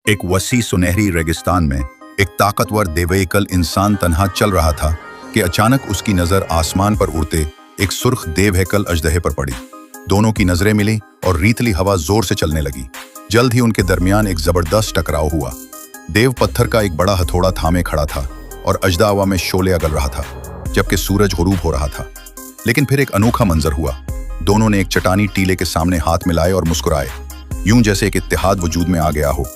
एक वसी सुनहरी रेगिस्तान में एक ताकतवर देवैकल इंसान तन्हा चल रहा था कि अचानक उसकी नजर आसमान पर उड़ते एक सुर्ख देवहैकल अजदहे पर पड़ी। दोनों की नजरें मिली और रीतली हवा जोर से चलने लगी। जल्द ही उनके दरमियान एक जबरदस्त टकराव हुआ। देव पत्थर का एक बड़ा हथौड़ा थामे खड़ा था और अजदा हवा में शोले अगल रहा था, जबकि सूरज गुरूब हो रहा था। लेकिन फिर एक अनोखा मंजर हुआ। दोनों ने एक चट्टानी टीले के सामने हाथ मिलाए और मुस्कुराए, यूं जैसे एक इत्तेहाद वजूद में आ गया हो।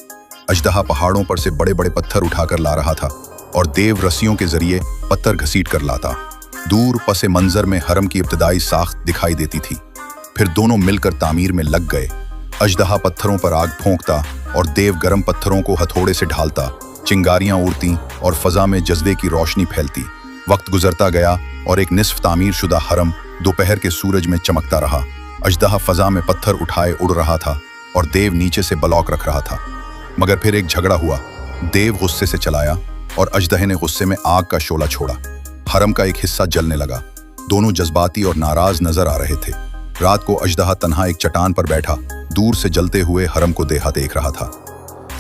अजदहा पहाड़ों पर से बड़े बड़े पत्थर उठाकर ला रहा था और देव रस्सियों के जरिए पत्थर घसीट कर लाता। दूर पसे मंजर में हरम की इब्तदाई साख्त दिखाई देती थी। फिर दोनों मिलकर तामीर में लग गए। अजदहा पत्थरों पर आग फूंकता और देव गर्म पत्थरों को हथौड़े से ढालता। चिंगारियां उड़ती और फजा में जज्बे की रोशनी फैलती। वक्त गुजरता गया और एक निस्फ तामीर शुदा हरम दोपहर के सूरज में चमकता रहा। अजदहा फजा में पत्थर उठाए उड़ रहा था और देव नीचे से ब्लॉक रख रहा था। मगर फिर एक झगड़ा हुआ। देव गुस्से से चलाया और अजदहे ने गुस्से में आग का शोला छोड़ा। हरम का एक हिस्सा जलने लगा। दोनों जज्बाती और नाराज नजर आ रहे थे। रात को अजदहा तन्हा एक चट्टान पर बैठा दूर से जलते हुए हरम को देख रहा था।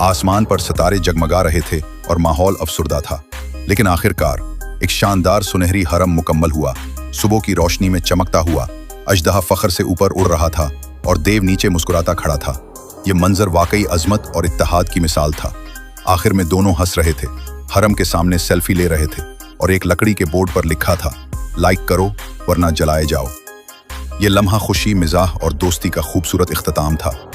आसमान पर सितारे जगमगा रहे थे और माहौल अफसुर्दा था। लेकिन आखिरकार एक शानदार सुनहरी हरम मुकम्मल हुआ। सुबह की रोशनी में चमकता हुआ अजदहा फख्र से ऊपर उड़ रहा था और देव नीचे मुस्कुराता खड़ा था। ये मंजर वाकई अजमत और इत्तेहाद की मिसाल था। आखिर में दोनों हंस रहे थे, हरम के सामने सेल्फी ले रहे थे और एक लकड़ी के बोर्ड पर लिखा था, लाइक करो वरना जलाए जाओ। ये लम्हा खुशी, मिजाह और दोस्ती का खूबसूरत इख्तिताम था।